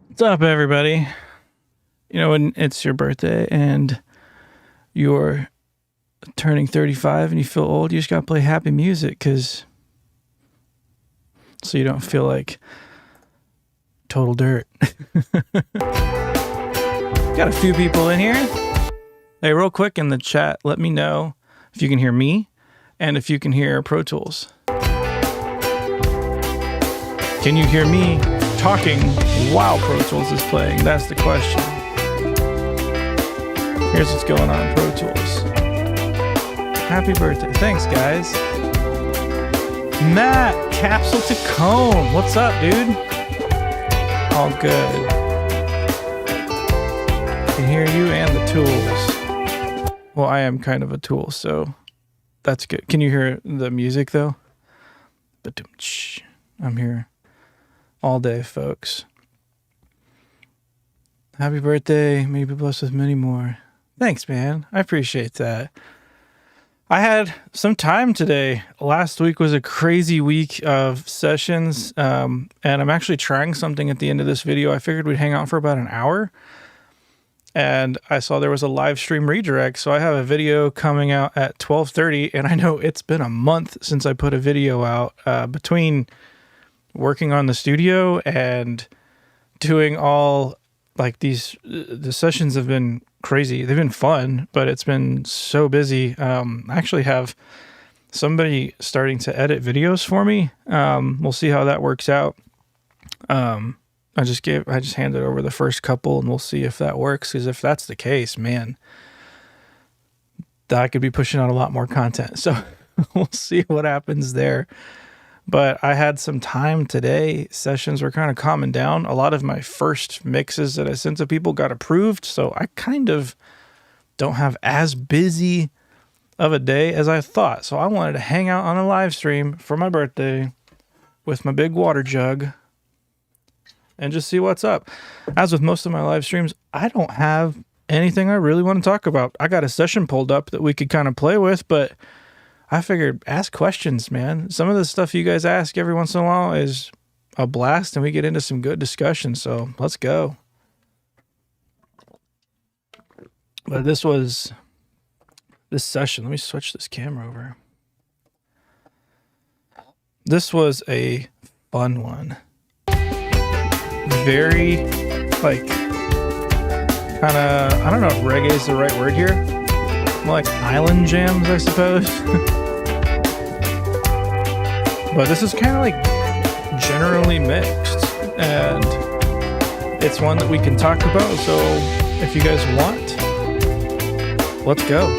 What's up, everybody? You know, when it's your birthday and you're turning 35 and you feel old, you just gotta play happy music, so you don't feel like total dirt. Got a few people in here. Hey, real quick in the chat, let me know if you can hear me and if you can hear Pro Tools. Can you hear me talking while Pro Tools is playing? That's the question. Here's what's going on in Pro Tools. Happy birthday. Thanks, guys. Matt, Capsule to Cone. What's up, dude? All good. I can hear you and the tools. Well, I am kind of a tool, so that's good. Can you hear the music, though? I'm here all day, folks. Happy birthday. May you be blessed with many more. Thanks, man. I appreciate that. I had some time today. Last week was a crazy week of sessions, and I'm actually trying something at the end of this video. I figured we'd hang out for about an hour, and I saw there was a live stream redirect, so I have a video coming out at 12:30, and I know it's been a month since I put a video out, between working on the studio and doing all like the sessions have been crazy. They've been fun, but it's been so busy. I actually have somebody starting to edit videos for me. We'll see how that works out. I just handed over the first couple, and we'll see if that works. Because if that's the case, man, I could be pushing out a lot more content. So we'll see what happens there. But I had some time today. Sessions were kind of calming down. A lot of my first mixes that I sent to people got approved, so I kind of don't have as busy of a day as I thought. So I wanted to hang out on a live stream for my birthday with my big water jug and just see what's up. As with most of my live streams, I don't have anything I really want to talk about. I got a session pulled up that we could kind of play with, but I figured ask questions, man. Some of the stuff you guys ask every once in a while is a blast, and we get into some good discussion. So let's go. But this session. Let me switch this camera over. This was a fun one. Very, like, kind of, I don't know if reggae is the right word here. More like island jams, I suppose. But this is kind of like generally mixed, and it's one that we can talk about. So if you guys want, let's go.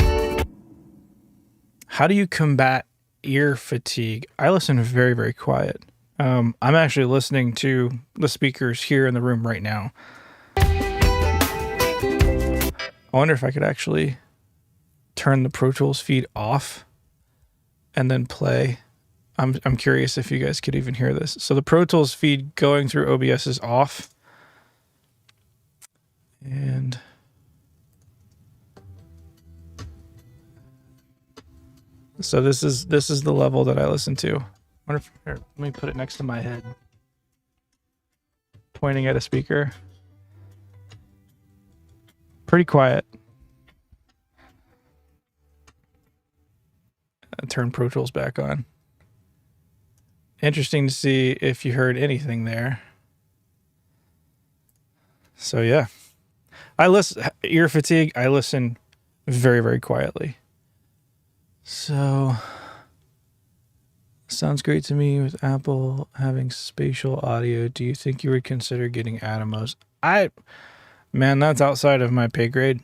How do you combat ear fatigue? I listen very, very quiet. I'm actually listening to the speakers here in the room right now. I wonder if I could actually turn the Pro Tools feed off and then play. I'm curious if you guys could even hear this. So the Pro Tools feed going through OBS is off. And so this is the level that I listen to. I wonder if, here, let me put it next to my head. Pointing at a speaker. Pretty quiet. Turn Pro Tools back on. Interesting to see if you heard anything there. So yeah, ear fatigue. I listen very, very quietly. So sounds great to me with Apple having spatial audio. Do you think you would consider getting Atomos? Man, that's outside of my pay grade.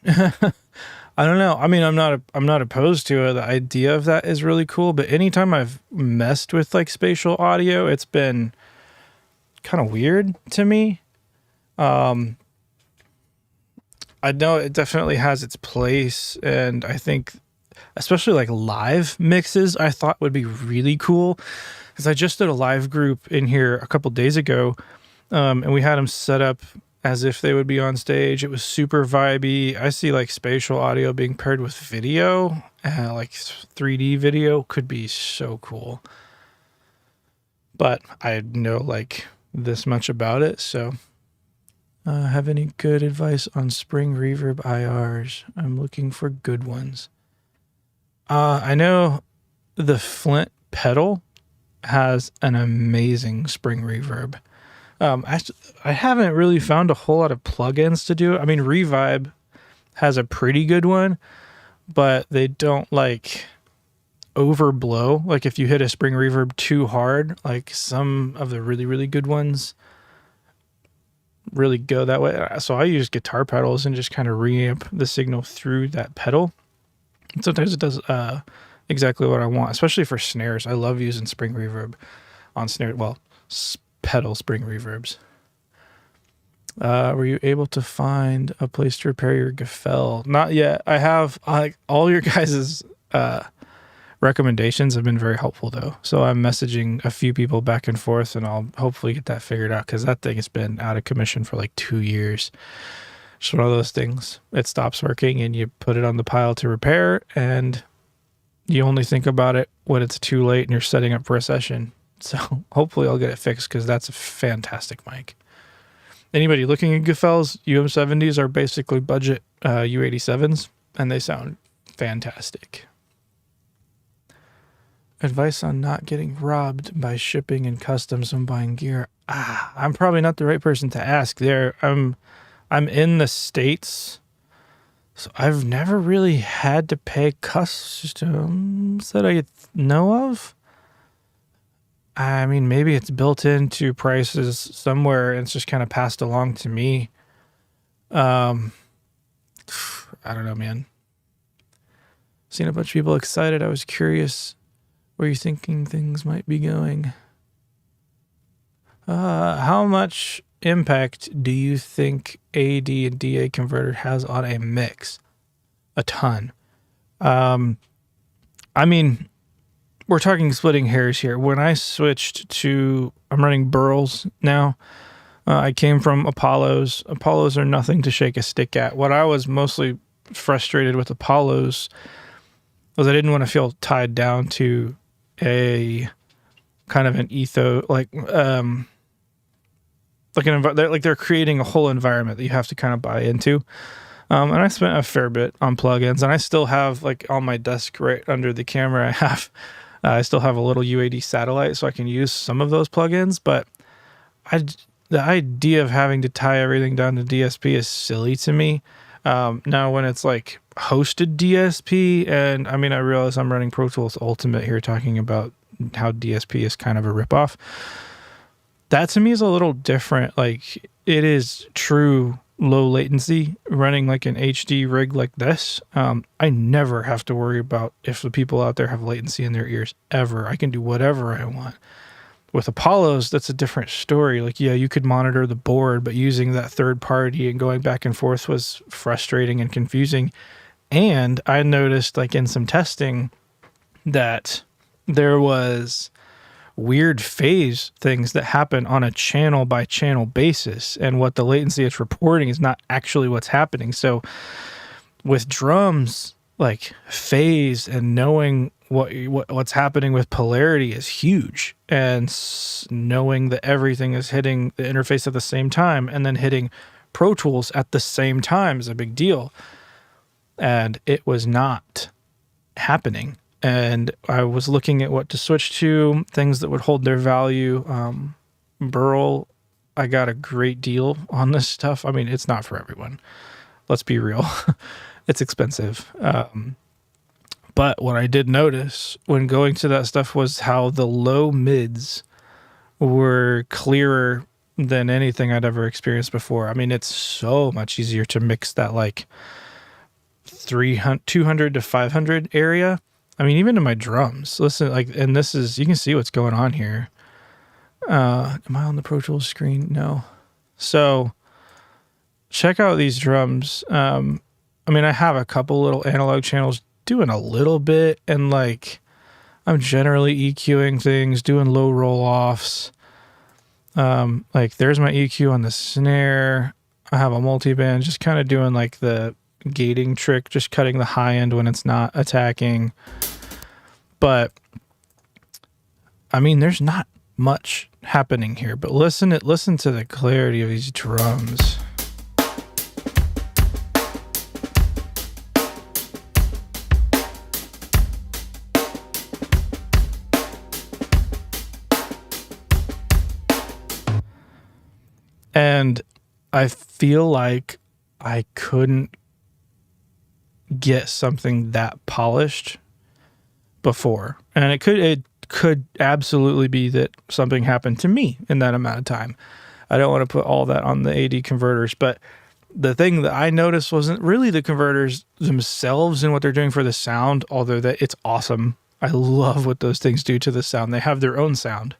I don't know. I mean, I'm not opposed to it. The idea of that is really cool, but anytime I've messed with like spatial audio, it's been kind of weird to me. I know it definitely has its place, and I think especially like live mixes I thought would be really cool, because I just did a live group in here a couple days ago, and we had them set up as if they would be on stage. It was super vibey. I see like spatial audio being paired with video, like 3D video could be so cool. but I know like this much about it. So have any good advice on spring reverb IRs? I'm looking for good ones. I know the Flint pedal has an amazing spring reverb. I haven't really found a whole lot of plugins to do it. I mean, Revibe has a pretty good one, but they don't like overblow. Like if you hit a spring reverb too hard, like some of the really, really good ones really go that way. So I use guitar pedals and just kind of reamp the signal through that pedal. And sometimes it does exactly what I want, especially for snares. I love using spring reverb on snare. Well, pedal spring reverbs. Were you able to find a place to repair your Gefell? Not yet. I have all your guys's recommendations have been very helpful though. So I'm messaging a few people back and forth, and I'll hopefully get that figured out because that thing has been out of commission for like 2 years. Just one of those things. It stops working and you put it on the pile to repair, and you only think about it when it's too late and you're setting up for a session. So hopefully I'll get it fixed because that's a fantastic mic. Anybody looking at Gefell's UM70s are basically budget U87s, and they sound fantastic. Advice on not getting robbed by shipping and customs when buying gear. I'm probably not the right person to ask there. I'm in the States, so I've never really had to pay customs that I know of. I mean, maybe it's built into prices somewhere and it's just kind of passed along to me. I don't know, man. Seen a bunch of people excited. I was curious where you're thinking things might be going. How much impact do you think AD and DA converter has on a mix? A ton. I mean, we're talking splitting hairs here. When I switched to, I'm running Burls now. I came from Apollos. Apollos are nothing to shake a stick at. What I was mostly frustrated with Apollos was I didn't want to feel tied down to a kind of an ethos, like they're creating a whole environment that you have to kind of buy into. And I spent a fair bit on plugins, and I still have like on my desk right under the camera, I still have a little UAD satellite, so I can use some of those plugins. But the idea of having to tie everything down to DSP is silly to me. Now, when it's like hosted DSP, and I mean, I realize I'm running Pro Tools Ultimate here, talking about how DSP is kind of a ripoff. That to me is a little different. Like, it is true low latency running like an HD rig like this. I never have to worry about if the people out there have latency in their ears ever. I can do whatever I want. With Apollos, that's a different story. Like, yeah, you could monitor the board, but using that third party and going back and forth was frustrating and confusing. And I noticed, like, in some testing that there was weird phase things that happen on a channel by channel basis, and what the latency it's reporting is not actually what's happening. So with drums, like, phase and knowing what's happening with polarity is huge, and knowing that everything is hitting the interface at the same time and then hitting Pro Tools at the same time is a big deal. And it was not happening. And I was looking at what to switch to, things that would hold their value. Burl, I got a great deal on this stuff. I mean, it's not for everyone. Let's be real. It's expensive. But what I did notice when going to that stuff was how the low mids were clearer than anything I'd ever experienced before. I mean, it's so much easier to mix that like 200 to 500 area. I mean, even in my drums, listen, like, and this is, you can see what's going on here. Am I on the Pro Tools screen? No. So check out these drums. I mean, I have a couple little analog channels doing a little bit, and like, I'm generally EQing things, doing low roll offs. Like, there's my EQ on the snare. I have a multiband, just kind of doing like the gating trick, just cutting the high end when it's not attacking. But I mean, there's not much happening here, but listen to the clarity of these drums. And I feel like I couldn't get something that polished before. And it could absolutely be that something happened to me in that amount of time. I don't want to put all that on the AD converters, but the thing that I noticed wasn't really the converters themselves and what they're doing for the sound, although that it's awesome. I love what those things do to the sound. They have their own sound.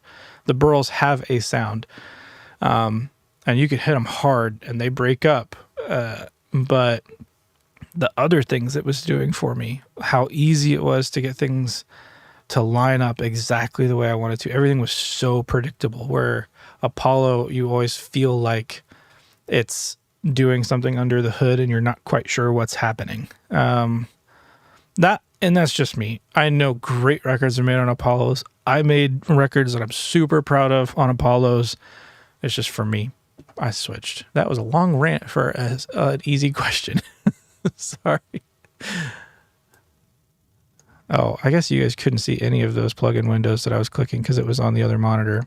The burls have a sound. And you could hit them hard and they break up. But the other things it was doing for me, how easy it was to get things to line up exactly the way I wanted to. Everything was so predictable, where Apollo, you always feel like it's doing something under the hood and you're not quite sure what's happening. And that's just me. I know great records are made on Apollos. I made records that I'm super proud of on Apollos. It's just for me. I switched. That was a long rant for an easy question. Sorry. Oh, I guess you guys couldn't see any of those plugin windows that I was clicking because it was on the other monitor.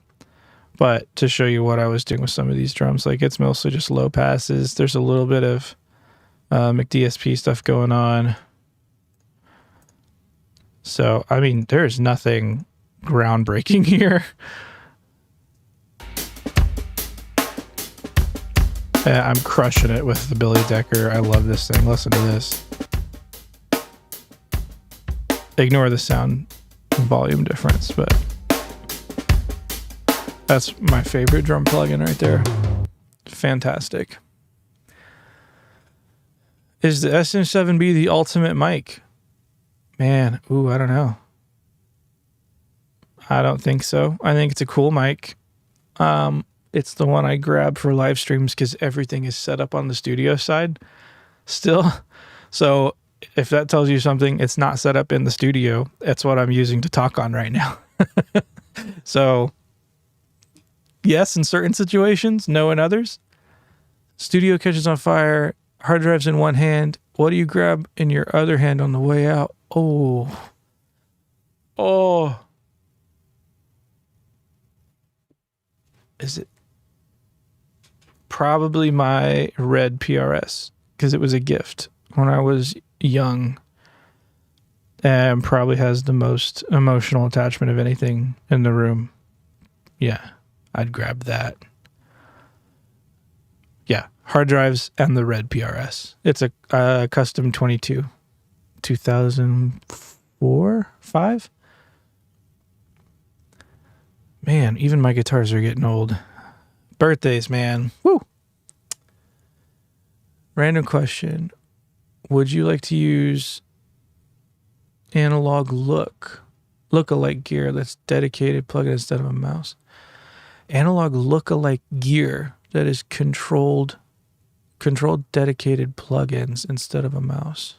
But to show you what I was doing with some of these drums, like it's mostly just low passes. There's a little bit of McDSP stuff going on. So, I mean, there's nothing groundbreaking here. I'm crushing it with the Billy Decker. I love this thing. Listen to this. Ignore the sound volume difference, but that's my favorite drum plugin right there. Fantastic. Is the SM7B the ultimate mic? Man, I don't know. I don't think so. I think it's a cool mic. It's the one I grab for live streams because everything is set up on the studio side still. So if that tells you something, it's not set up in the studio. That's what I'm using to talk on right now. So yes, in certain situations, no in others. Studio catches on fire, hard drive's in one hand. What do you grab in your other hand on the way out? Oh. Is it? Probably my red PRS, because it was a gift when I was young, and probably has the most emotional attachment of anything in the room. Yeah, I'd grab that. Yeah, hard drives and the red PRS. It's a custom 22, 2004, 5. Man, even my guitars are getting old. Birthdays, man. Woo! Random question. Would you like to use analog lookalike gear that's dedicated plugin instead of a mouse? Analog lookalike gear that is controlled dedicated plugins instead of a mouse.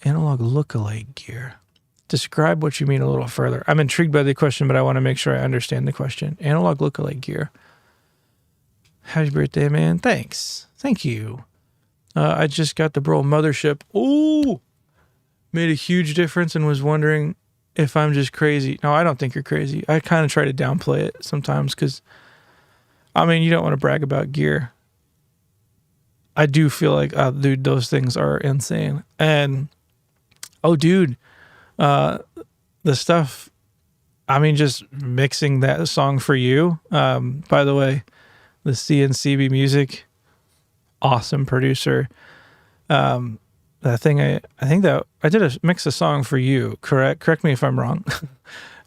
Analog lookalike gear. Describe what you mean a little further. I'm intrigued by the question, but I want to make sure I understand the question. Analog lookalike gear. Happy birthday, man. Thanks. Thank you. I just got the Bro Mothership. Oh, made a huge difference and was wondering if I'm just crazy. No, I don't think you're crazy. I kind of try to downplay it sometimes because, I mean, you don't want to brag about gear. I do feel like, dude, those things are insane. And, dude, the stuff, I mean, just mixing that song for you. By the way, the CNCB Music, awesome producer. That thing, I think that I did mix a song for you. Correct me if I'm wrong,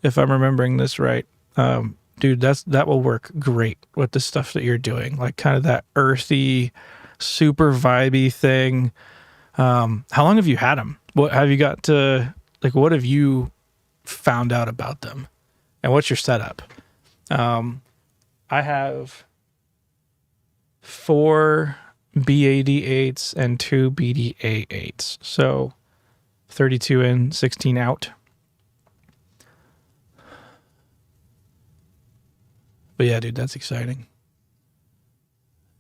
if I'm remembering this right. Dude, that will work great with the stuff that you're doing, like kind of that earthy, super vibey thing. How long have you had them? What have you got to? Like, what have you found out about them? And what's your setup? I have 4 BAD8s and 2 BDA8s. So 32 in, 16 out. But yeah, dude, that's exciting.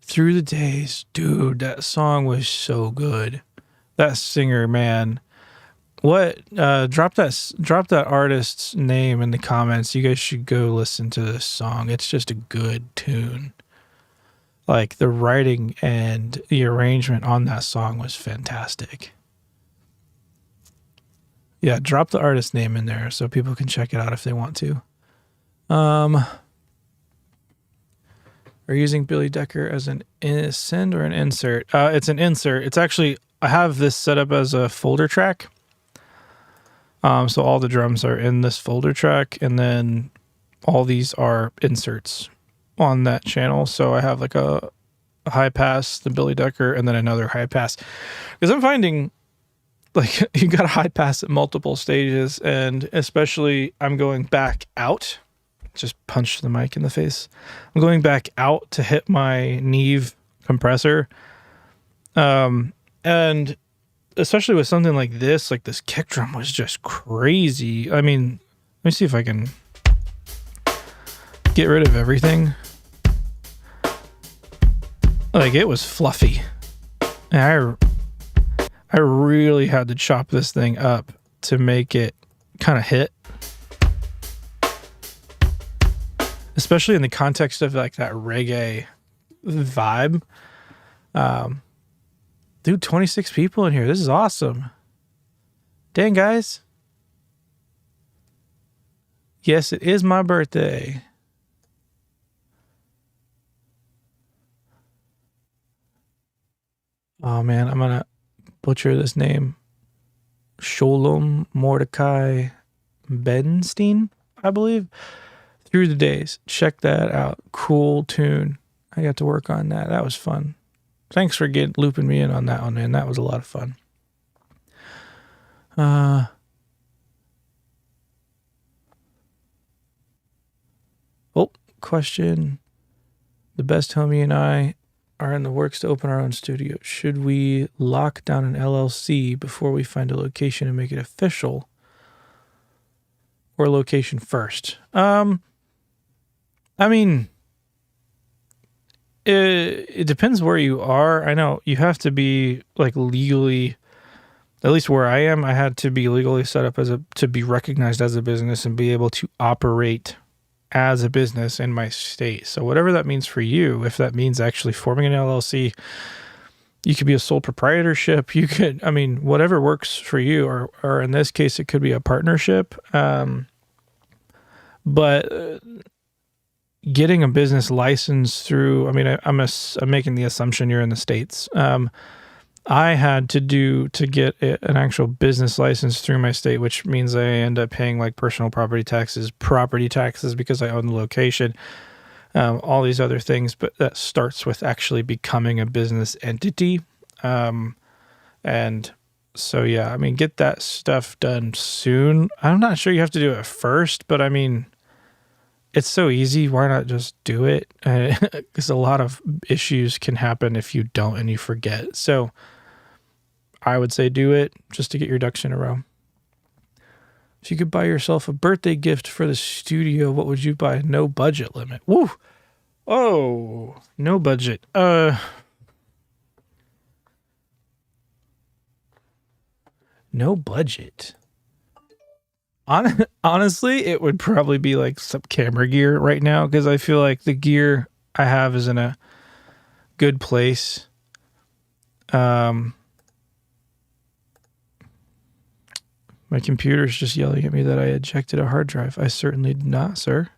Through the Days, dude, that song was so good. That singer, man. What? Drop that artist's name in the comments. You guys should go listen to this song. It's just a good tune. Like the writing and the arrangement on that song was fantastic. Yeah, drop the artist name in there so people can check it out if they want to. Are you using Billy Decker as an send or an insert? It's an insert. It's actually, I have this set up as a folder track. So all the drums are in this folder track, and then all these are inserts on that channel. So I have like a high pass, the Billy Decker, and then another high pass. Because I'm finding like you got a high pass at multiple stages, and especially I'm going back out. Just punch the mic in the face. I'm going back out to hit my Neve compressor. And especially with something like this kick drum was just crazy. I mean, let me see if I can get rid of everything. Like, it was fluffy. And I really had to chop this thing up to make it kind of hit. Especially in the context of like that reggae vibe. Dude, 26 people in here. This is awesome. Dang, guys. Yes, it is my birthday. Oh, man, I'm going to butcher this name. Sholom Mordecai Benstein, I believe. Through the Days. Check that out. Cool tune. I got to work on that. That was fun. Thanks for looping me in on that one, man. That was a lot of fun. Question. The best homie and I are in the works to open our own studio. Should we lock down an LLC before we find a location and make it official? Or location first? I mean, it depends where you are. I know you have to be like legally, at least where I am, I had to be legally set up to be recognized as a business and be able to operate as a business in my state. So whatever that means for you, if that means actually forming an LLC, you could be a sole proprietorship. You could, I mean, whatever works for you, or in this case, it could be a partnership. But getting a business license through, I mean, I'm making the assumption you're in the States. I had to get an actual business license through my state, which means I end up paying like personal property taxes because I own the location, all these other things. But that starts with actually becoming a business entity. And so, yeah, I mean, get that stuff done soon. I'm not sure you have to do it first, but I mean, it's so easy. Why not just do it? Because a lot of issues can happen if you don't and you forget. So I would say do it just to get your ducks in a row. If you could buy yourself a birthday gift for the studio, what would you buy? No budget limit. Woo! Oh, no budget. No budget. Honestly, it would probably be like some camera gear right now, because I feel like the gear I have is in a good place. My computer's just yelling at me that I ejected a hard drive. I certainly did not, sir.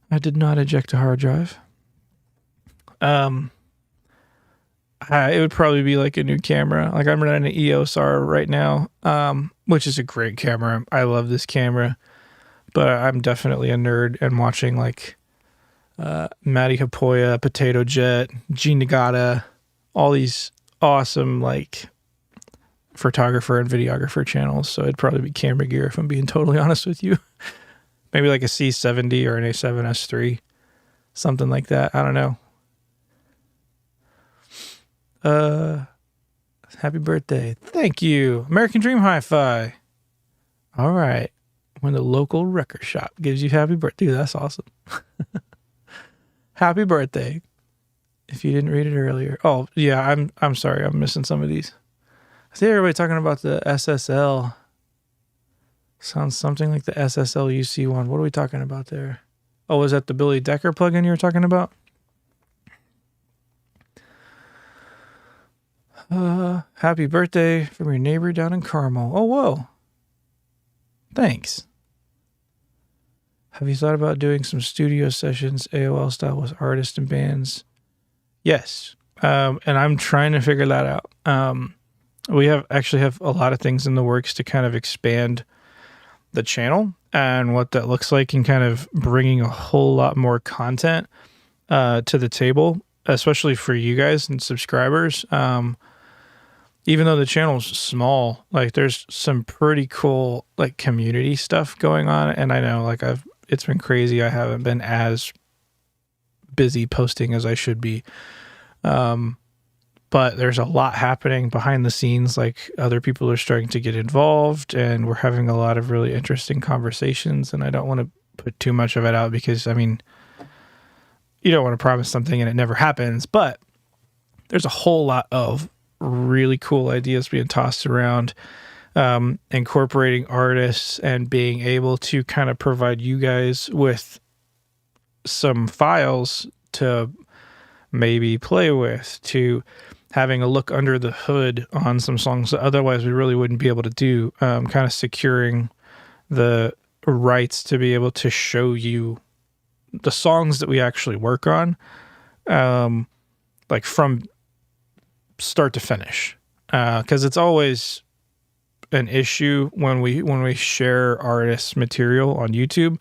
I did not eject a hard drive. It would probably be like a new camera. Like, I'm running an EOS R right now, which is a great camera. I love this camera, but I'm definitely a nerd and watching like Matty Hapoya, Potato Jet, G Nagata, all these awesome like photographer and videographer channels. So it'd probably be camera gear if I'm being totally honest with you. Maybe like a C70 or an A7S3, something like that. I don't know. Happy birthday. Thank you. American Dream Hi-Fi. All right. when the local record shop gives you happy birthday. Dude, that's awesome. Happy birthday. If you didn't read it earlier. Oh, yeah, I'm sorry. I'm missing some of these. I see everybody talking about the SSL. Sounds something like the SSL UC one. What are we talking about there? Oh, was that the Billy Decker plugin you were talking about? Happy birthday from your neighbor down in Carmel. Oh, whoa. Thanks. Have you thought about doing some studio sessions, AOL style, with artists and bands? Yes. And I'm trying to figure that out. We have a lot of things in the works to kind of expand the channel and what that looks like, and kind of bringing a whole lot more content to the table, especially for you guys and subscribers. Even though the channel's small, like there's some pretty cool like community stuff going on. And I know like it's been crazy. I haven't been as busy posting as I should be. But there's a lot happening behind the scenes. Like other people are starting to get involved, and we're having a lot of really interesting conversations. And I don't want to put too much of it out because, I mean, you don't want to promise something and it never happens, but there's a whole lot of really cool ideas being tossed around, incorporating artists and being able to kind of provide you guys with some files to maybe play with, to having a look under the hood on some songs that otherwise we really wouldn't be able to do, kind of securing the rights to be able to show you the songs that we actually work on, like from start to finish, because it's always an issue when we share artists' material on YouTube.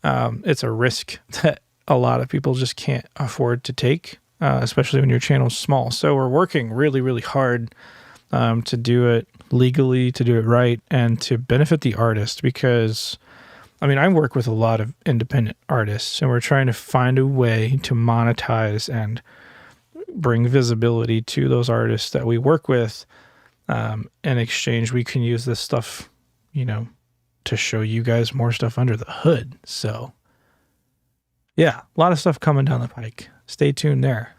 It's a risk that a lot of people just can't afford to take, especially when your channel's small. So we're working really, really hard to do it legally, to do it right, and to benefit the artist. Because, I mean, I work with a lot of independent artists, and we're trying to find a way to monetize and bring visibility to those artists that we work with. In exchange, we can use this stuff, to show you guys more stuff under the hood. So yeah, a lot of stuff coming down the pike. Stay tuned there.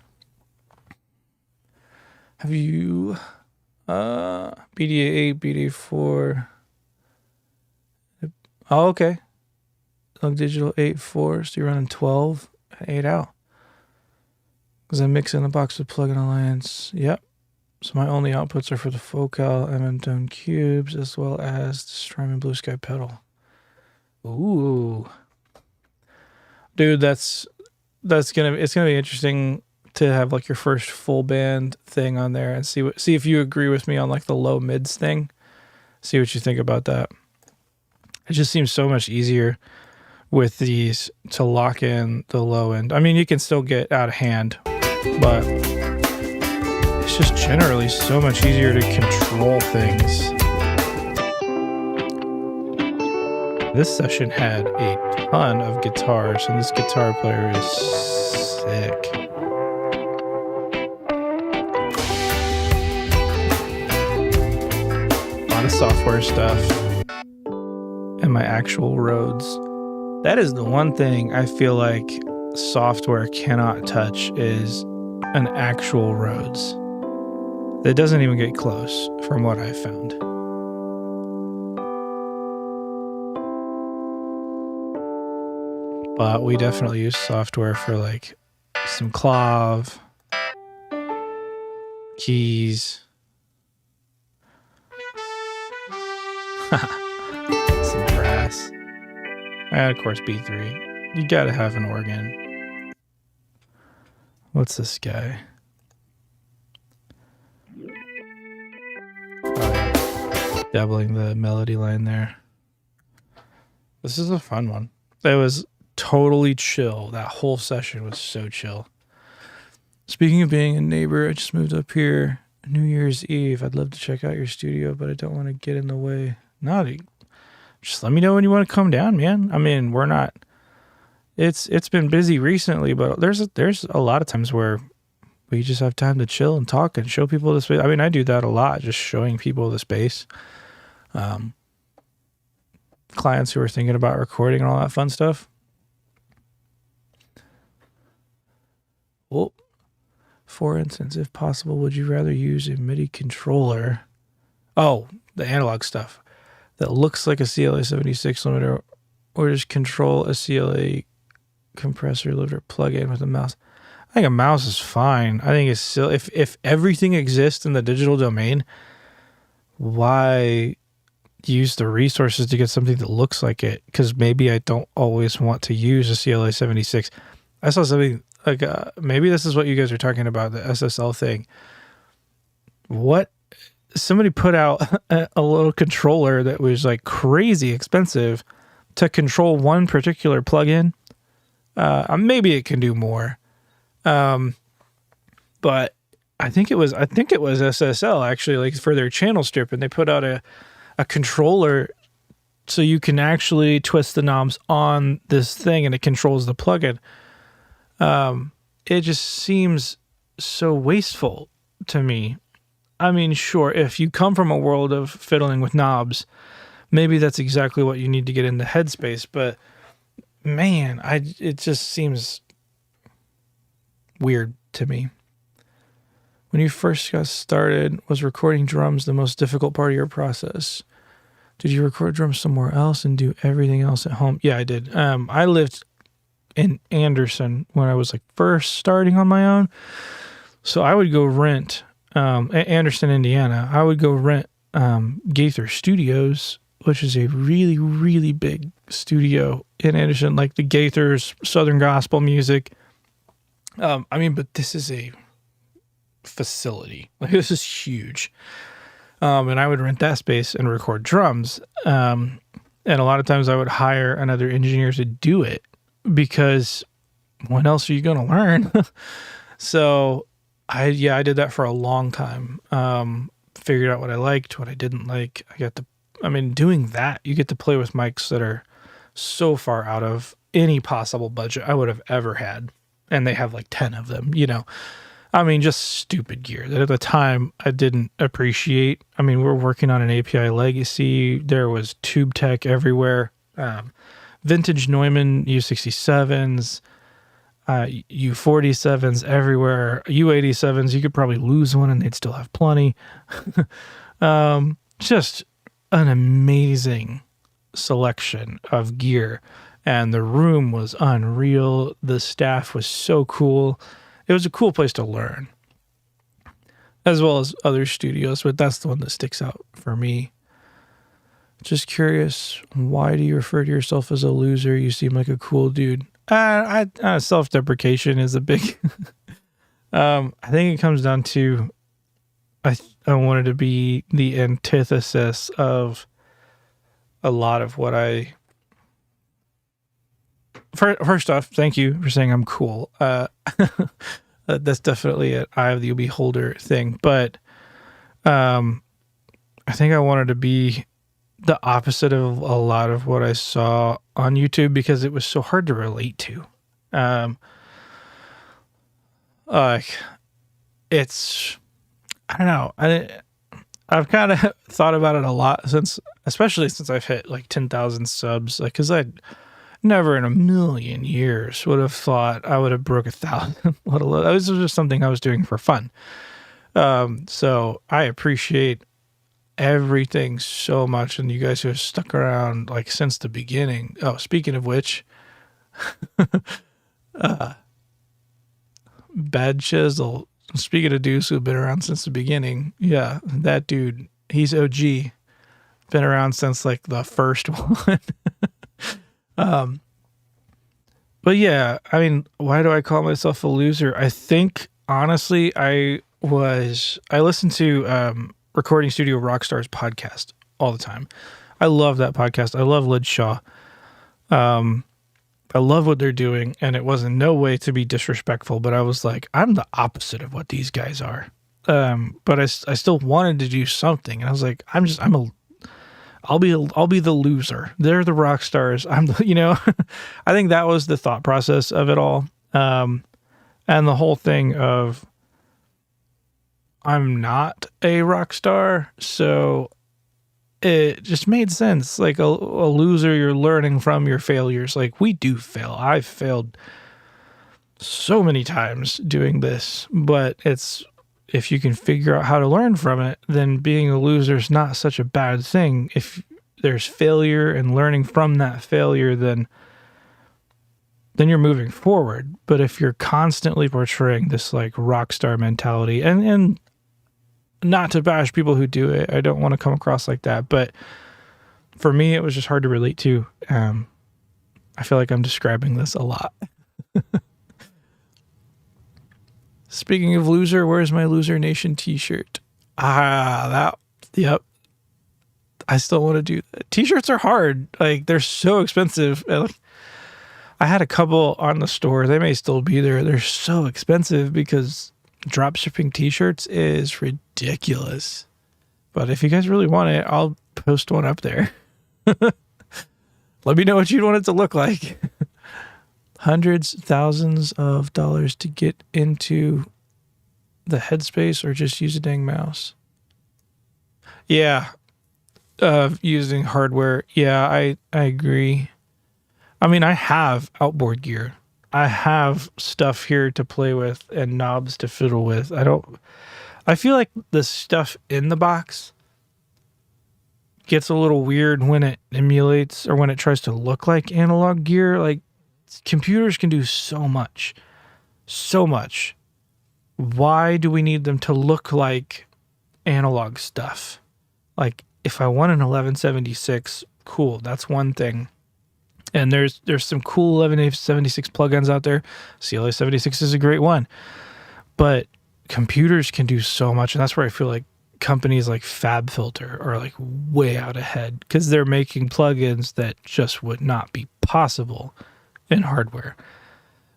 Have you BDA 8, BDA 4? Oh, okay. Lug Digital 8.4, so you're running 12 and 8 out. Because I'm mixing the box with Plugin Alliance. Yep. So my only outputs are for the Focal MM Tone cubes, as well as the Strymon Blue Sky pedal. Ooh. Dude, it's gonna be interesting to have like your first full band thing on there, and see if you agree with me on like the low mids thing. See what you think about that. It just seems so much easier with these to lock in the low end. I mean, you can still get out of hand, but it's just generally so much easier to control things. This session had a ton of guitars, and this guitar player is sick. A lot of software stuff and my actual Rhodes. That is the one thing I feel like software cannot touch, is an actual Rhodes. That doesn't even get close from what I've found. But we definitely use software for like some clav, keys, some brass, and of course B3. You gotta have an organ. What's this guy? Oh, yeah. Doubling the melody line there. This is a fun one. It was totally chill. That whole session was so chill. Speaking of being a neighbor, I just moved up here New Year's Eve. I'd love to check out your studio, but I don't want to get in the way. No, just let me know when you want to come down, man. I mean, we're not. It's been busy recently, but there's a lot of times where we just have time to chill and talk and show people the space. I mean, I do that a lot, just showing people the space. clients who are thinking about recording and all that fun stuff. Well, for instance, if possible, would you rather use a MIDI controller? Oh, the analog stuff that looks like a CLA 76 limiter, or just control a CLA compressor limiter plug-in with a mouse? I think a mouse is fine. I think it's still, if everything exists in the digital domain, why use the resources to get something that looks like it? Because maybe I don't always want to use a CLA 76. I saw something like, maybe this is what you guys are talking about, the SSL thing. What? Somebody put out a little controller that was like crazy expensive to control one particular plugin. Maybe it can do more. But I think it was SSL actually, like for their channel strip, and they put out a controller so you can actually twist the knobs on this thing and it controls the plugin. It just seems so wasteful to me. I mean, sure, if you come from a world of fiddling with knobs, maybe that's exactly what you need to get into headspace, but man, it just seems weird to me. When you first got started, was recording drums the most difficult part of your process? Did you record drums somewhere else and do everything else at home? Yeah, I did. I lived in Anderson when I was like first starting on my own. So I would go rent, Anderson, Indiana. I would go rent Gaither Studios, which is a really, really big studio in Anderson, like the Gaithers, Southern gospel music. But this is a facility. Like, this is huge. And I would rent that space and record drums. And a lot of times I would hire another engineer to do it, because when else are you going to learn? So I did that for a long time. Figured out what I liked, what I didn't like. Doing that, you get to play with mics that are so far out of any possible budget I would have ever had. And they have like 10 of them, just stupid gear that at the time I didn't appreciate. We're working on an API legacy. There was tube tech everywhere. Vintage Neumann U67s, U47s everywhere, U87s. You could probably lose one and they'd still have plenty. Just an amazing selection of gear. And the room was unreal. The staff was so cool. It was a cool place to learn, as well as other studios, but that's the one that sticks out for me. Just curious, why do you refer to yourself as a loser? You seem like a cool dude. Self-deprecation is a big... I think it comes down to I wanted to be the antithesis of a lot of what I... First off, thank you for saying I'm cool. That's definitely an eye of the beholder thing. But I think I wanted to be the opposite of a lot of what I saw on YouTube, because it was so hard to relate to. I don't know. I've kind of thought about it a lot especially since I've hit like 10,000 subs. Like, cause I never in a million years would have thought I would have broke 1,000. Let alone, that was just something I was doing for fun. So I appreciate everything so much, and you guys who have stuck around like since the beginning. Oh, speaking of which, Bad Chisel. Speaking of dudes who've been around since the beginning, yeah, that dude, he's OG. Been around since like the first one. But yeah, why do I call myself a loser? I think honestly, I listened to Recording Studio Rockstars podcast all the time. I love that podcast. I love Lid Shaw. I love what they're doing, and it was in no way to be disrespectful, but I was like, I'm the opposite of what these guys are. But I still wanted to do something, and I was like, I'll be the loser. They're the rock stars. I'm the, I think that was the thought process of it all. And the whole thing of I'm not a rock star. So it just made sense. Like a loser, you're learning from your failures. Like we do fail. I've failed so many times doing this, but it's, if you can figure out how to learn from it, then being a loser is not such a bad thing. If there's failure and learning from that failure, then you're moving forward. But if you're constantly portraying this like rock star mentality, and not to bash people who do it, I don't want to come across like that, but for me, it was just hard to relate to. I feel like I'm describing this a lot. Speaking of loser, where's my Loser Nation t-shirt? Yep. I still want to do that. T-shirts are hard. Like, they're so expensive. I had a couple on the store. They may still be there. They're so expensive because drop shipping t-shirts is ridiculous. But if you guys really want it, I'll post one up there. Let me know what you'd want it to look like. Hundreds, thousands of dollars to get into the headspace, or just use a dang mouse. Yeah. Using hardware. Yeah, I agree. I mean, I have outboard gear. I have stuff here to play with and knobs to fiddle with. I feel like the stuff in the box gets a little weird when it emulates or when it tries to look like analog gear. Like, computers can do so much. So much. Why do we need them to look like analog stuff? Like, if I want an 1176, cool, that's one thing. And there's some cool 1176 plugins out there. CLA 76 is a great one. But computers can do so much, and that's where I feel like companies like FabFilter are like way out ahead, because they're making plugins that just would not be possible in hardware.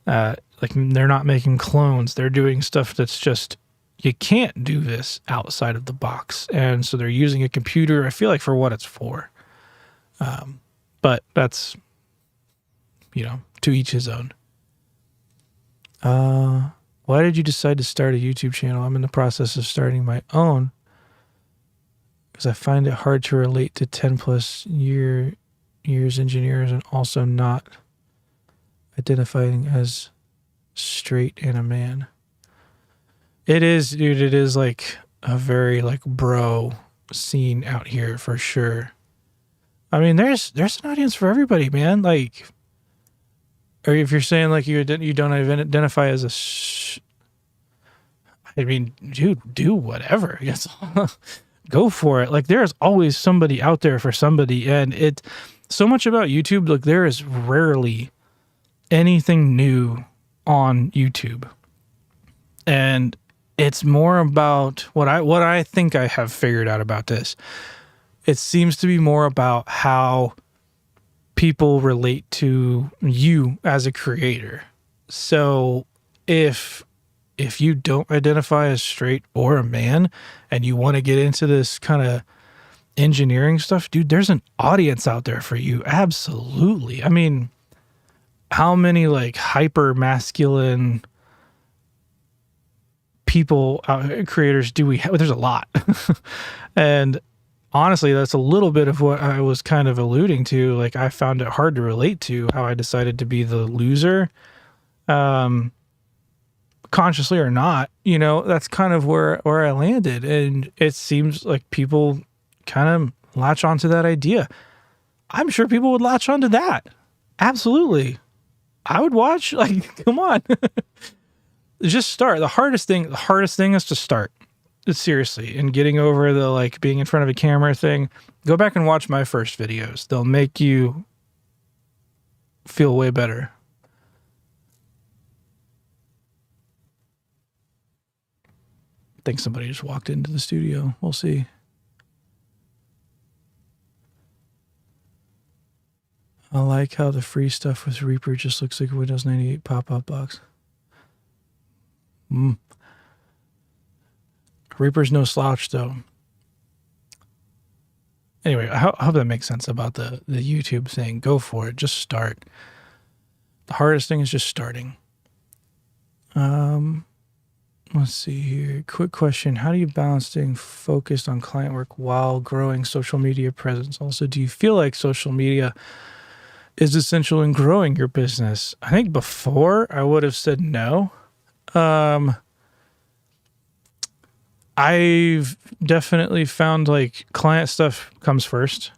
Like, they're not making clones. They're doing stuff that's just, you can't do this outside of the box. And so they're using a computer, I feel like, for what it's for. But that's, to each his own. Why did you decide to start a YouTube channel? I'm in the process of starting my own because I find it hard to relate to 10 plus years engineers and also not identifying as straight and a man. It is, dude. It is like a very like bro scene out here for sure. I mean, there's an audience for everybody, man. Like, or if you're saying like you don't identify as I mean, dude, do whatever. Yes, go for it. Like, there's always somebody out there for somebody, and it so much about YouTube. Like, there is rarely anything new on YouTube, and it's more about what I think I have figured out about this. It seems to be more about how people relate to you as a creator. So if you don't identify as straight or a man and you want to get into this kind of engineering stuff, dude, there's an audience out there for you. Absolutely. I mean, how many like hyper masculine people, creators do we have? There's a lot. And honestly, that's a little bit of what I was kind of alluding to. Like, I found it hard to relate to how I decided to be the loser, consciously or not. That's kind of where I landed. And it seems like people kind of latch onto that idea. I'm sure people would latch onto that. Absolutely. I would watch. Like, come on. Just start. The hardest thing is to start. Seriously, and getting over the like being in front of a camera thing. Go back and watch my first videos. They'll make you feel way better. I think somebody just walked into the studio. We'll see. I like how the free stuff with Reaper just looks like a Windows 98 pop-up box. Reaper's no slouch, though. Anyway, I hope that makes sense about the YouTube thing. Go for it. Just start. The hardest thing is just starting. Let's see here. Quick question. How do you balance staying focused on client work while growing social media presence? Also, do you feel like social media is essential in growing your business? I think before I would have said no. I've definitely found like client stuff comes first.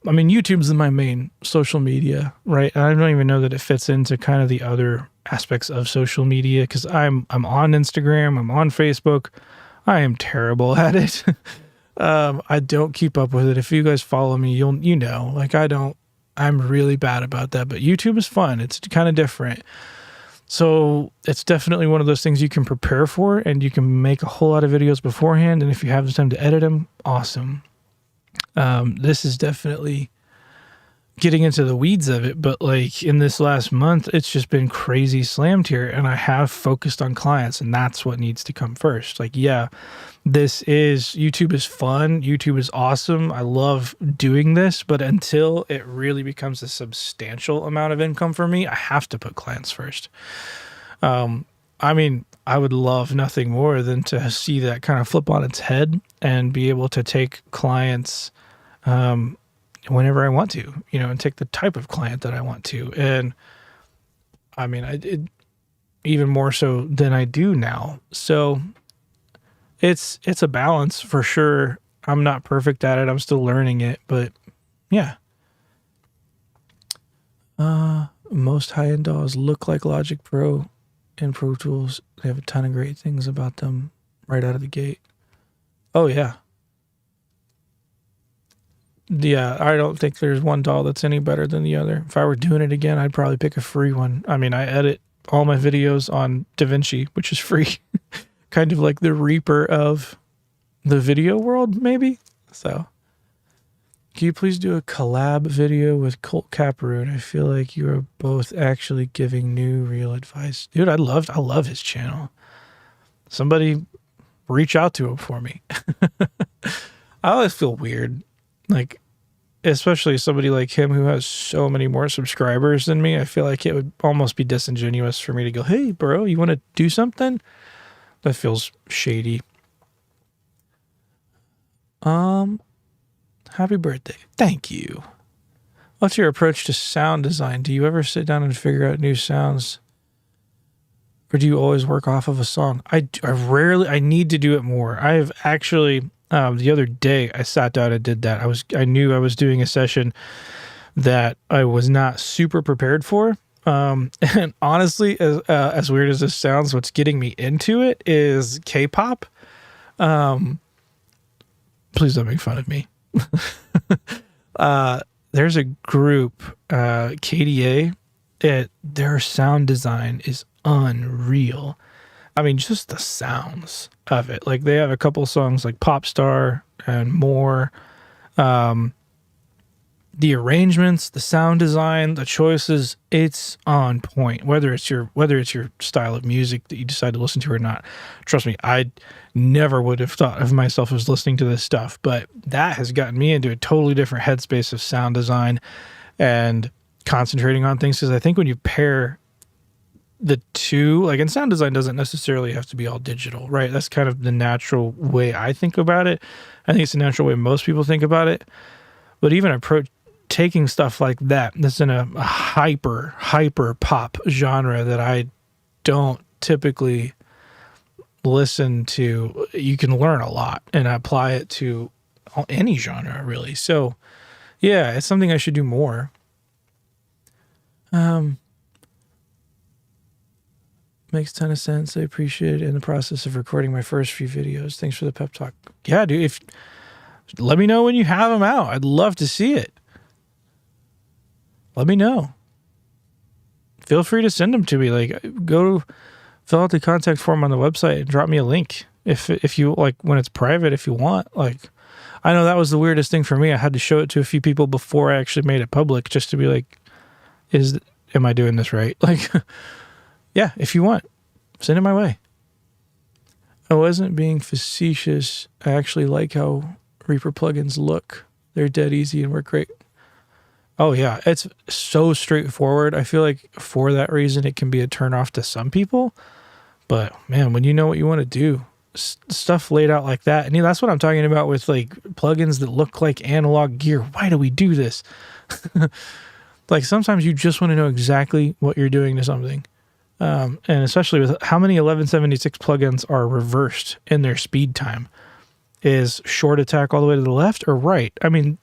YouTube's my main social media, right? And I don't even know that it fits into kind of the other aspects of social media because I'm on Instagram, I'm on Facebook. I am terrible at it. I don't keep up with it. If you guys follow me, I'm really bad about that, but YouTube is fun. It's kind of different. So it's definitely one of those things you can prepare for, and you can make a whole lot of videos beforehand. And if you have the time to edit them, awesome. This is definitely getting into the weeds of it, but like in this last month, it's just been crazy slammed here, and I have focused on clients, and that's what needs to come first. Like, yeah, YouTube is fun. YouTube is awesome. I love doing this, but until it really becomes a substantial amount of income for me, I have to put clients first. I would love nothing more than to see that kind of flip on its head and be able to take clients, whenever I want to, and take the type of client that I want to. And I did even more so than I do now. So it's a balance for sure. I'm not perfect at it. I'm still learning it, but yeah. Most high-end DAWs look like Logic Pro and Pro Tools. They have a ton of great things about them right out of the gate. Oh yeah. Yeah, I don't think there's one DAW that's any better than the other. If I were doing it again, I'd probably pick a free one. I edit all my videos on DaVinci, which is free. Kind of like the Reaper of the video world, maybe. So, can you please do a collab video with Colt Caparoon? I feel like you are both actually giving new real advice. Dude, I love his channel. Somebody reach out to him for me. I always feel weird. Like, especially somebody like him who has so many more subscribers than me. I feel like it would almost be disingenuous for me to go, hey, bro, you want to do something? That feels shady. Happy birthday. Thank you. What's your approach to sound design? Do you ever sit down and figure out new sounds? Or do you always work off of a song? I need to do it more. I have actually, the other day I sat down and did that. I knew I was doing a session that I was not super prepared for. And honestly, as weird as this sounds, what's getting me into it is K-pop. Please don't make fun of me. There's a group, KDA. Their sound design is unreal. Just the sounds of it. Like, they have a couple songs like Pop Star and more. The arrangements, the sound design, the choices, it's on point. Whether it's your style of music that you decide to listen to or not. Trust me, I never would have thought of myself as listening to this stuff, but that has gotten me into a totally different headspace of sound design and concentrating on things. Because I think when you pair the two, like, and sound design doesn't necessarily have to be all digital, right? That's kind of the natural way I think about it. I think it's the natural way most people think about it. But even taking stuff like that's in a hyper pop genre that I don't typically listen to, you can learn a lot and apply it to any genre, really. So yeah, it's something I should do more. Makes a ton of sense. I appreciate it. In the process of recording my first few videos. Thanks for the pep talk. Yeah, dude, let me know when you have them out. I'd love to see it. Let me know. Feel free to send them to me. Like, go fill out the contact form on the website and drop me a link if you like, when it's private, if you want. Like, I know that was the weirdest thing for me. I had to show it to a few people before I actually made it public, just to be like, am I doing this right? Like, yeah, if you want, send it my way. I wasn't being facetious. I actually like how Reaper plugins look. They're dead easy and work great. Oh yeah, it's so straightforward. I feel like for that reason, it can be a turnoff to some people. But man, when you know what you want to do, stuff laid out like that, and that's what I'm talking about with like plugins that look like analog gear. Why do we do this? Like sometimes you just want to know exactly what you're doing to something. And especially with how many 1176 plugins are reversed in their speed time. Is short attack all the way to the left or right? I mean,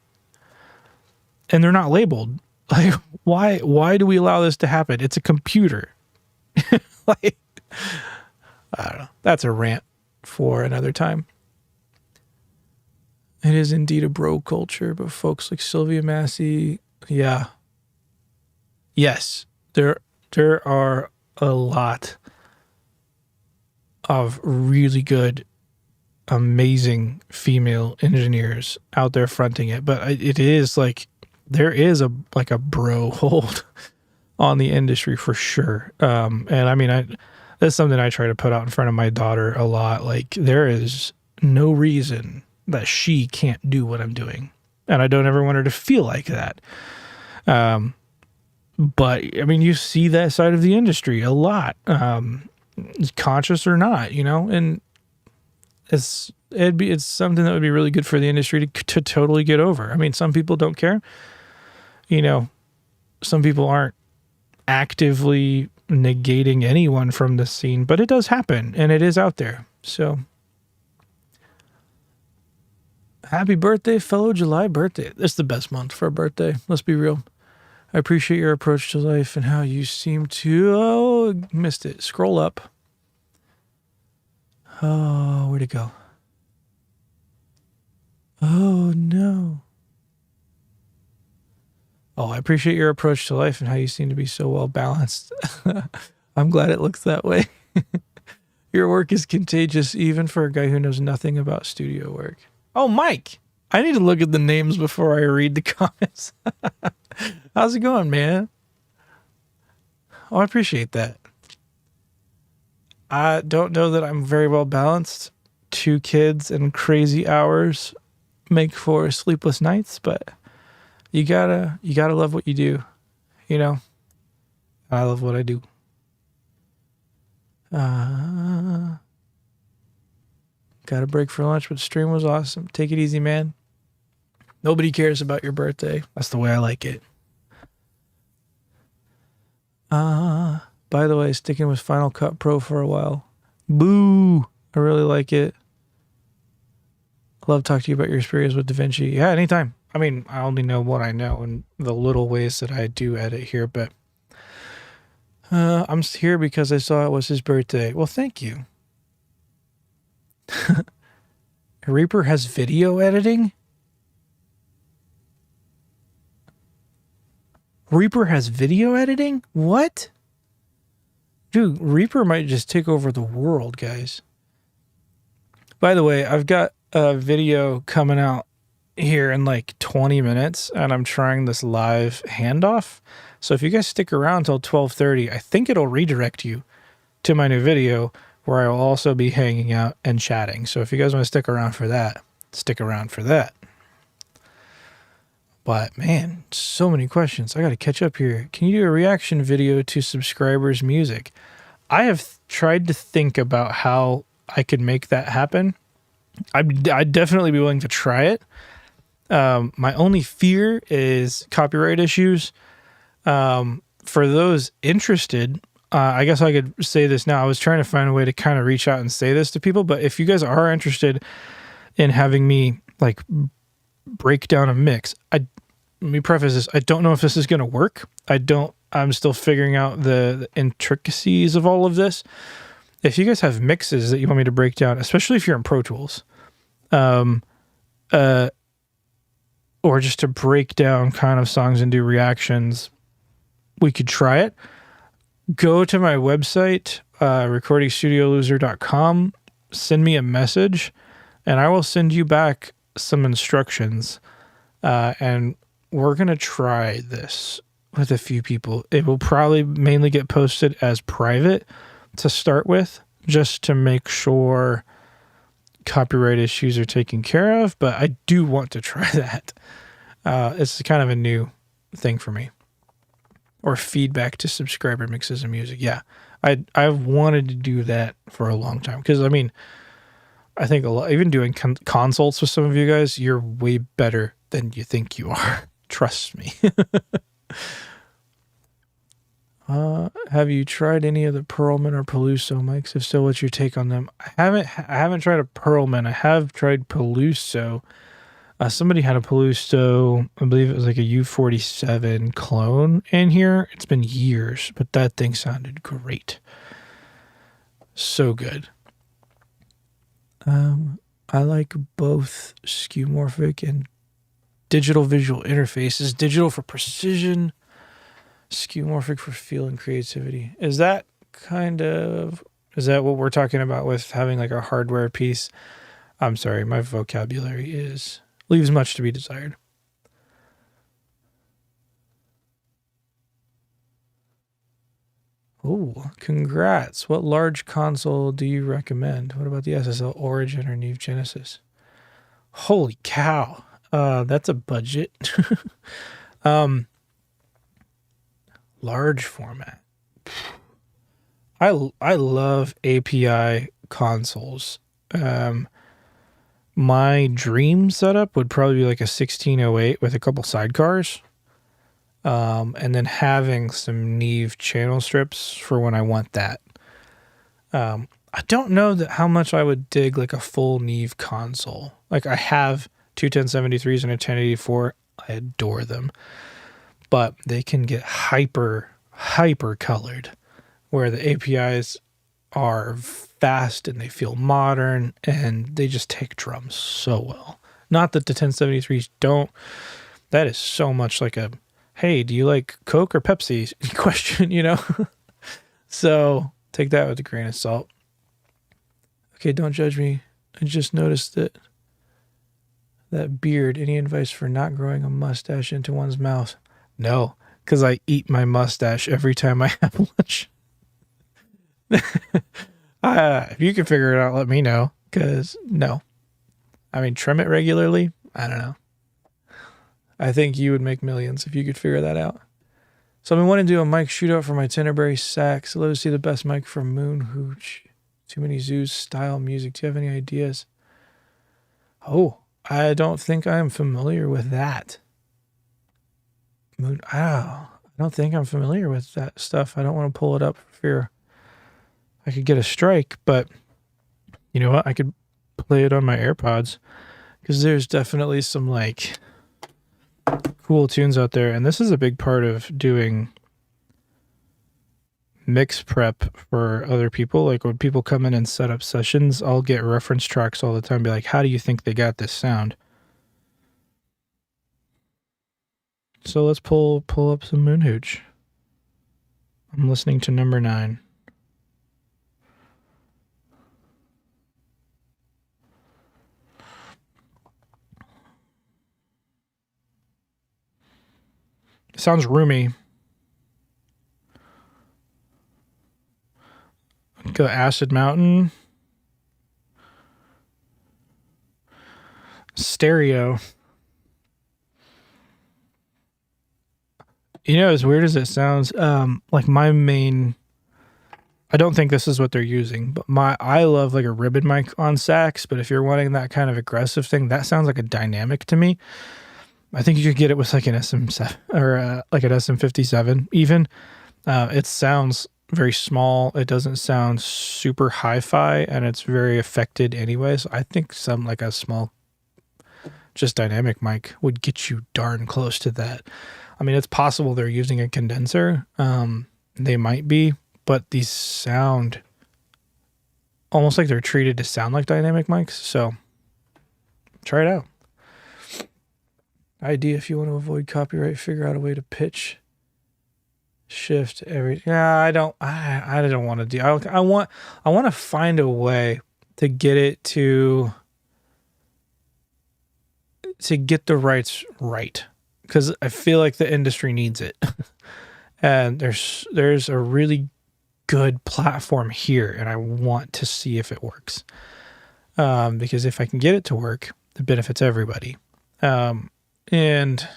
and they're not labeled. Like, why do we allow this to happen? It's a computer. Like, I don't know. That's a rant for another time. It is indeed a bro culture, but folks like Sylvia Massey, yeah. Yes, there are a lot of really good, amazing female engineers out there fronting it, but it is like there is a bro hold on the industry for sure. And I mean, that's something I try to put out in front of my daughter a lot. Like there is no reason that she can't do what I'm doing, and I don't ever want her to feel like that. But I mean, you see that side of the industry a lot, conscious or not, and it's something that would be really good for the industry to totally get over. I mean, some people don't care, some people aren't actively negating anyone from the scene, but it does happen and it is out there. So happy birthday, fellow July birthday. It's the best month for a birthday. Let's be real. I appreciate your approach to life and how you seem to... missed it. Scroll up. Oh, where'd it go? Oh, no. Oh, I appreciate your approach to life and how you seem to be so well balanced. I'm glad it looks that way. Your work is contagious, even for a guy who knows nothing about studio work. Oh, Mike. I need to look at the names before I read the comments. How's it going, man? Oh, I appreciate that. I don't know that I'm very well balanced. 2 kids and crazy hours make for sleepless nights, but you gotta love what you do. I love what I do. Got a break for lunch, but stream was awesome. Take it easy, man. Nobody cares about your birthday. That's the way I like it. By the way, sticking with Final Cut Pro for a while. Boo! I really like it. Love talking to you about your experience with DaVinci. Yeah, anytime. I mean, I only know what I know and the little ways that I do edit here, but I'm here because I saw it was his birthday. Well, thank you. Reaper has video editing? Reaper has video editing? What? Dude, Reaper might just take over the world, guys. By the way, I've got a video coming out here in like 20 minutes, and I'm trying this live handoff. So if you guys stick around till 12:30, I think it'll redirect you to my new video where I will also be hanging out and chatting. So if you guys want to stick around for that, stick around for that. But man, so many questions. I got to catch up here. Can you do a reaction video to subscribers' music? I have tried to think about how I could make that happen. I'd definitely be willing to try it. My only fear is copyright issues. For those interested, I guess I could say this now. I was trying to find a way to kind of reach out and say this to people, but if you guys are interested in having me like break down a mix, let me preface this. I don't know if this is going to work. I'm still figuring out the intricacies of all of this. If you guys have mixes that you want me to break down, especially if you're in Pro Tools, or just to break down kind of songs and do reactions, we could try it. Go to my website, recordingstudioloser.com, send me a message, and I will send you back some instructions. And we're going to try this with a few people. It will probably mainly get posted as private to start with, just to make sure copyright issues are taken care of. But I do want to try that. It's kind of a new thing for me. Or feedback to subscriber mixes and music. Yeah, I've wanted to do that for a long time because I mean, I think a lot. Even doing consults with some of you guys, you're way better than you think you are. Trust me. Have you tried any of the Pearlman or Peluso mics? If so, what's your take on them? I haven't tried a Pearlman. I have tried Peluso. Somebody had a Peluso, I believe it was like a U47 clone in here. It's been years, but that thing sounded great. So good. I like both skeuomorphic and digital visual interfaces. Digital for precision, skeuomorphic for feel and creativity. Is that what we're talking about with having like a hardware piece? I'm sorry, my vocabulary leaves much to be desired. Oh, congrats. What large console do you recommend? What about the SSL Origin or Neve Genesis? Holy cow. That's a budget. Large format. I love API consoles. My dream setup would probably be like a 1608 with a couple sidecars. And then having some Neve channel strips for when I want that. I don't know how much I would dig like a full Neve console. Like I have two 1073s and a 1084. I adore them. But they can get hyper colored where the APIs are fast and they feel modern and they just take drums so well. Not that the 1073s don't. That is so much like a, hey, do you like Coke or Pepsi question, you know? So take that with a grain of salt. Okay, don't judge me. I just noticed that beard. Any advice for not growing a mustache into one's mouth? No, because I eat my mustache every time I have lunch. If you can figure it out, let me know. Because no. I mean, trim it regularly? I don't know. I think you would make millions if you could figure that out. So I've been wanting to do a mic shootout for my Tenderberry sax. Love to see the best mic for Moon Hooch. Too Many Zoos style music. Do you have any ideas? Oh, I don't think I'm familiar with that. I don't think I'm familiar with that stuff. I don't want to pull it up for fear I could get a strike, but you know what? I could play it on my AirPods because there's definitely some like cool tunes out there. And this is a big part of doing mix prep for other people. Like when people come in and set up sessions, I'll get reference tracks all the time. Be like, how do you think they got this sound? So let's pull up some Moon Hooch. I'm listening to number 9. It sounds roomy. Go Acid Mountain. Stereo. You know, as weird as it sounds, like my main, I don't think this is what they're using, but I love like a ribbon mic on sax, but if you're wanting that kind of aggressive thing, that sounds like a dynamic to me. I think you could get it with like an SM7 or like an SM57 even. It sounds very small. It doesn't sound super hi-fi and it's very affected anyway. So I think some like a small, just dynamic mic would get you darn close to that. I mean, it's possible they're using a condenser. They might be, but these sound almost like they're treated to sound like dynamic mics. So try it out. Idea if you want to avoid copyright, figure out a way to pitch shift every. Yeah, I don't want to do. I want to find a way to get it to get the rights right. Because I feel like the industry needs it. And there's a really good platform here, and I want to see if it works. Because if I can get it to work, it benefits everybody. And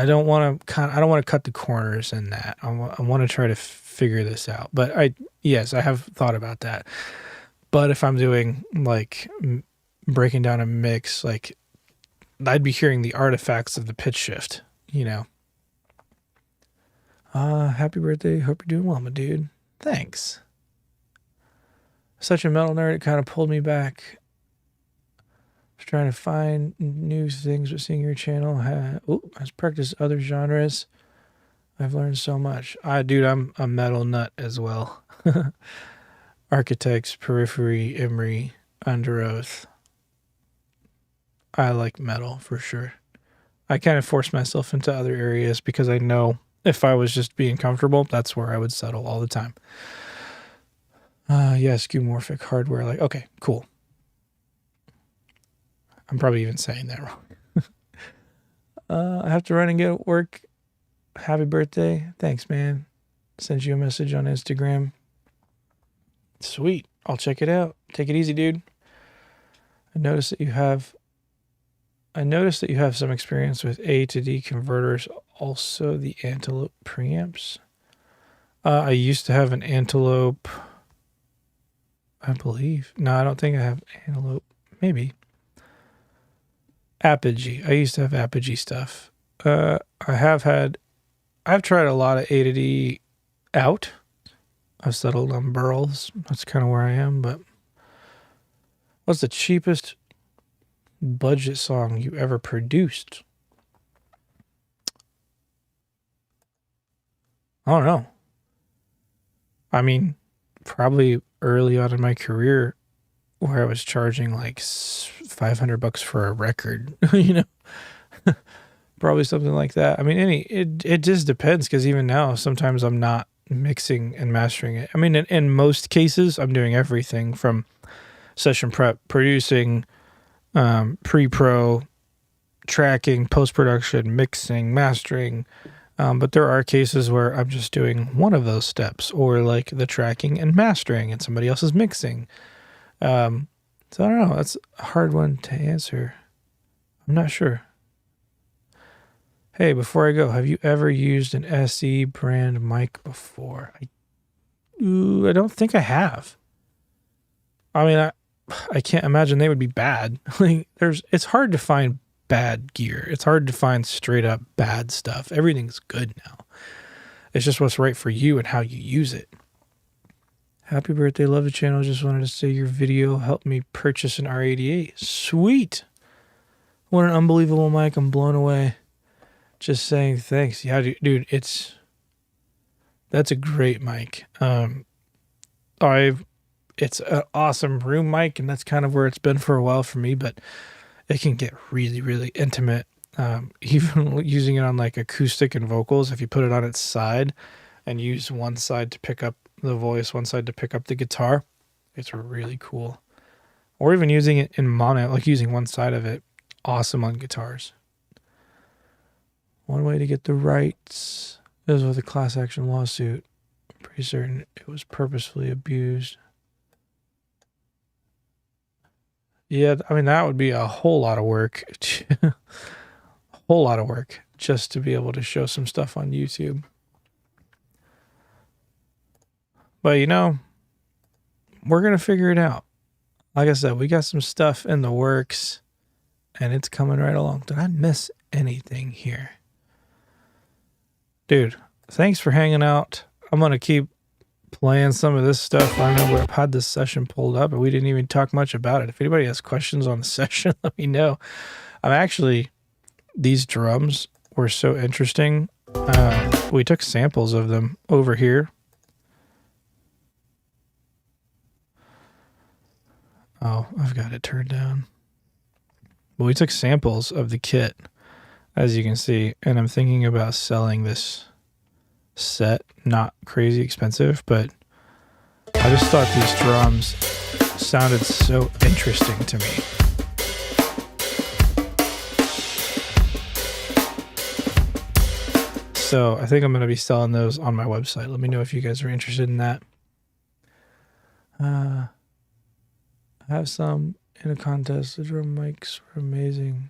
I don't want to cut the corners in that. I want to try to figure this out. But yes, I have thought about that. But if I'm doing like breaking down a mix, like I'd be hearing the artifacts of the pitch shift, you know. Happy birthday. Hope you're doing well, my dude. Thanks. Such a metal nerd, it kind of pulled me back. I was trying to find new things, but seeing your channel has practiced other genres. I've learned so much. Dude, I'm a metal nut as well. Architects, Periphery, Emery, Under Oath. I like metal for sure. I kind of force myself into other areas because I know if I was just being comfortable, that's where I would settle all the time. Yeah, skeuomorphic hardware. Like, okay, cool. I'm probably even saying that wrong. I have to run and get work. Happy birthday. Thanks, man. Sent you a message on Instagram. Sweet. I'll check it out. Take it easy, dude. I noticed that you have some experience with A to D converters, also the Antelope preamps. I used to have an Antelope, I believe. No, I don't think I have Antelope. Maybe. Apogee. I used to have Apogee stuff. I've tried a lot of A to D out. I've settled on Burls. That's kind of where I am, but what's the cheapest budget song you ever produced? I don't know. I mean, probably early on in my career where I was charging like $500 for a record, you know, probably something like that. I mean, it just depends. Cause even now, sometimes I'm not mixing and mastering it. I mean, in most cases, I'm doing everything from session prep, producing, pre-pro, tracking, post-production, mixing, mastering. But there are cases where I'm just doing one of those steps, or like the tracking and mastering and somebody else is mixing. So I don't know. That's a hard one to answer. I'm not sure. Hey, before I go, have you ever used an SE brand mic before? I don't think I have. I mean, I can't imagine they would be bad. Like, it's hard to find bad gear. It's hard to find straight up bad stuff. Everything's good now. It's just what's right for you and how you use it. Happy birthday, love the channel. Just wanted to say your video helped me purchase an R88. Sweet. What an unbelievable mic. I'm blown away. Just saying thanks. Yeah, dude, that's a great mic. It's an awesome room mic, and that's kind of where it's been for a while for me, but it can get really, really intimate. Even using it on like acoustic and vocals, if you put it on its side and use one side to pick up the voice, one side to pick up the guitar, it's really cool. Or even using it in mono, like using one side of it, awesome on guitars. One way to get the rights is with a class action lawsuit. I'm pretty certain it was purposefully abused. Yeah, I mean, that would be a whole lot of work. A whole lot of work just to be able to show some stuff on YouTube. But, you know, we're going to figure it out. Like I said, we got some stuff in the works, and it's coming right along. Did I miss anything here? Dude, thanks for hanging out. I'm going to keep playing some of this stuff. I know I've had this session pulled up, and we didn't even talk much about it. If anybody has questions on the session, let me know. These drums were so interesting. We took samples of them over here. Oh, I've got it turned down. But we took samples of the kit, as you can see, and I'm thinking about selling this set. Not crazy expensive, but I just thought these drums sounded so interesting to me. So I think I'm going to be selling those on my website. Let me know if you guys are interested in that. I have some in a contest. The drum mics were amazing.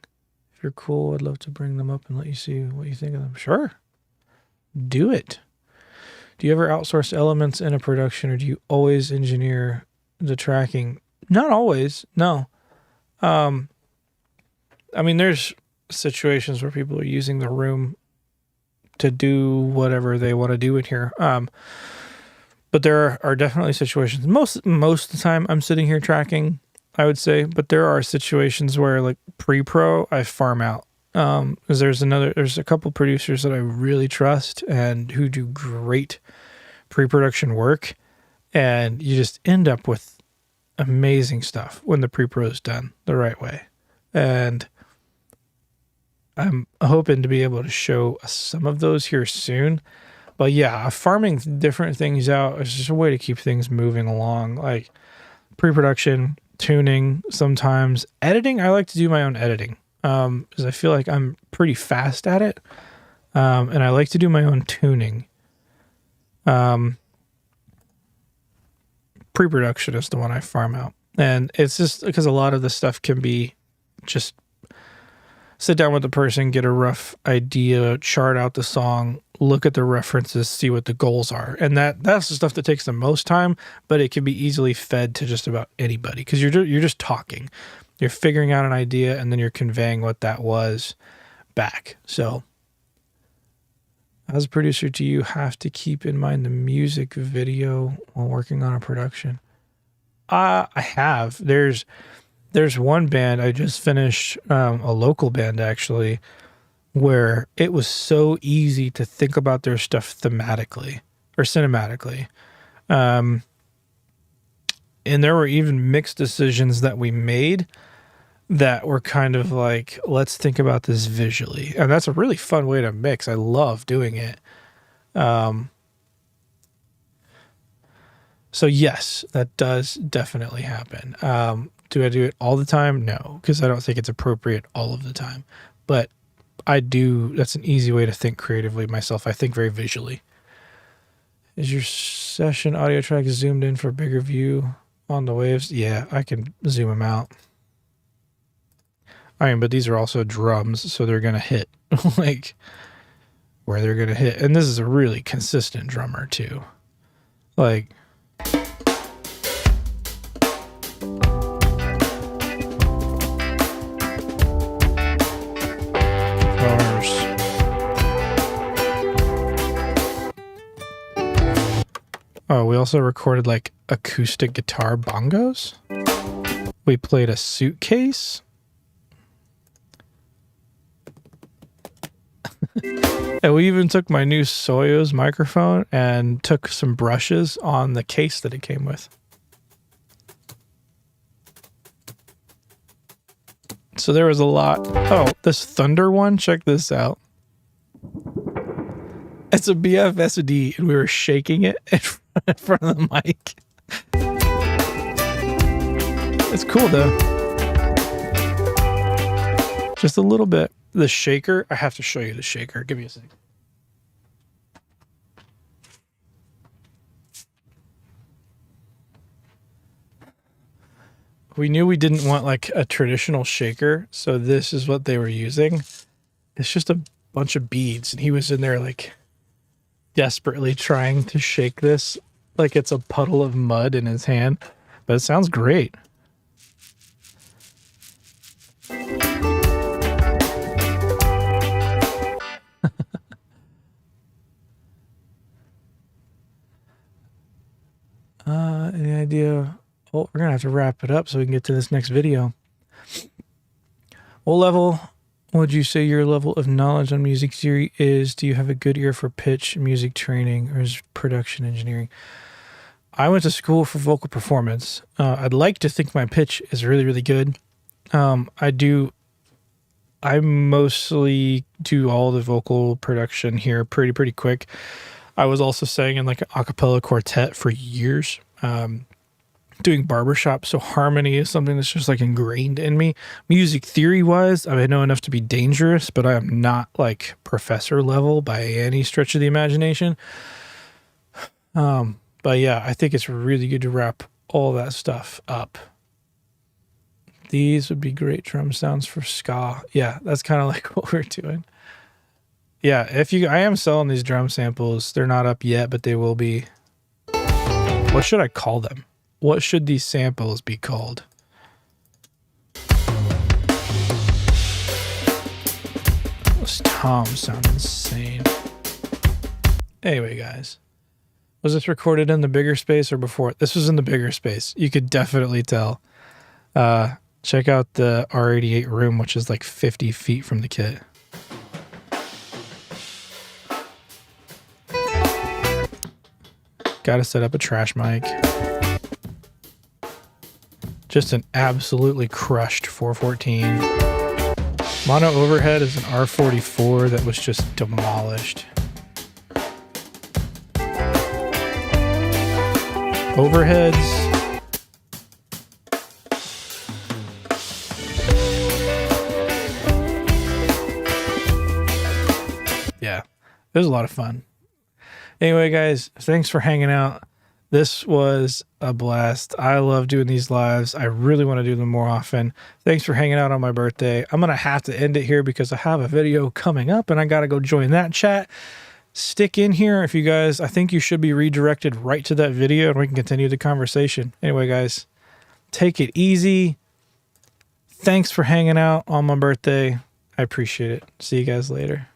If you're cool, I'd love to bring them up and let you see what you think of them. Sure. Do it. Do you ever outsource elements in a production, or do you always engineer the tracking? Not always. No. I mean, there's situations where people are using the room to do whatever they want to do in here. But there are definitely situations. Most of the time, I'm sitting here tracking, I would say. But there are situations where, like pre-pro, I farm out. Because there's a couple producers that I really trust and who do great pre-production work, and you just end up with amazing stuff when the pre-pro is done the right way. And I'm hoping to be able to show some of those here soon. But yeah, farming different things out is just a way to keep things moving along. Like pre-production, tuning, sometimes editing. I like to do my own editing because I feel like I'm pretty fast at it. And I like to do my own tuning. Pre-production is the one I farm out. And it's just because a lot of the stuff can be just sit down with the person, get a rough idea, chart out the song, look at the references, see what the goals are. And that's the stuff that takes the most time, but it can be easily fed to just about anybody because you're just talking. You're figuring out an idea and then you're conveying what that was back. So as a producer, do you have to keep in mind the music video while working on a production? I have. There's one band I just finished, a local band actually, where it was so easy to think about their stuff thematically or cinematically. And there were even mixed decisions that we made that were kind of like, let's think about this visually. And that's a really fun way to mix. I love doing it. So yes, that does definitely happen. Do I do it all the time? No, because I don't think it's appropriate all of the time. But I do. That's an easy way to think creatively myself. I think very visually. Is your session audio track zoomed in for a bigger view on the waves? Yeah, I can zoom them out. I mean, but these are also drums, so they're going to hit like where they're going to hit. And this is a really consistent drummer too. Like, oh, we also recorded like acoustic guitar bongos. We played a suitcase. And we even took my new Soyuz microphone and took some brushes on the case that it came with. So there was a lot. Oh, this Thunder one, check this out. It's a BFSD and we were shaking it in front of the mic. It's cool though. Just a little bit. The shaker, I have to show you the shaker. Give me a second. We knew we didn't want like a traditional shaker, so this is what they were using. It's just a bunch of beads, and he was in there like desperately trying to shake this like it's a puddle of mud in his hand, but it sounds great. Any idea? Well, we're gonna have to wrap it up so we can get to this next video. What level would you say your level of knowledge on music theory is? Do you have a good ear for pitch, music training, or is production engineering? I went to school for vocal performance. I'd like to think my pitch is really, really good. I mostly do all the vocal production here pretty quick. I was also sang in like an a cappella quartet for years, doing barbershop. So harmony is something that's just like ingrained in me. Music theory wise, I know enough to be dangerous, but I am not like professor level by any stretch of the imagination. But yeah, I think it's really good to wrap all that stuff up. These would be great drum sounds for ska. Yeah, that's kind of like what we're doing. Yeah, I am selling these drum samples. They're not up yet, but they will be. What should I call them? What should these samples be called? Those toms sound insane. Anyway, guys. Was this recorded in the bigger space or before? This was in the bigger space. You could definitely tell. Check out the R88 room, which is like 50 feet from the kit. Got to set up a trash mic. Just an absolutely crushed 414. Mono overhead is an R44 that was just demolished. Overheads. Yeah, it was a lot of fun. Anyway, guys, thanks for hanging out. This was a blast. I love doing these lives. I really want to do them more often. Thanks for hanging out on my birthday. I'm going to have to end it here because I have a video coming up and I got to go join that chat. Stick in here if you guys, I think you should be redirected right to that video and we can continue the conversation. Anyway, guys, take it easy. Thanks for hanging out on my birthday. I appreciate it. See you guys later.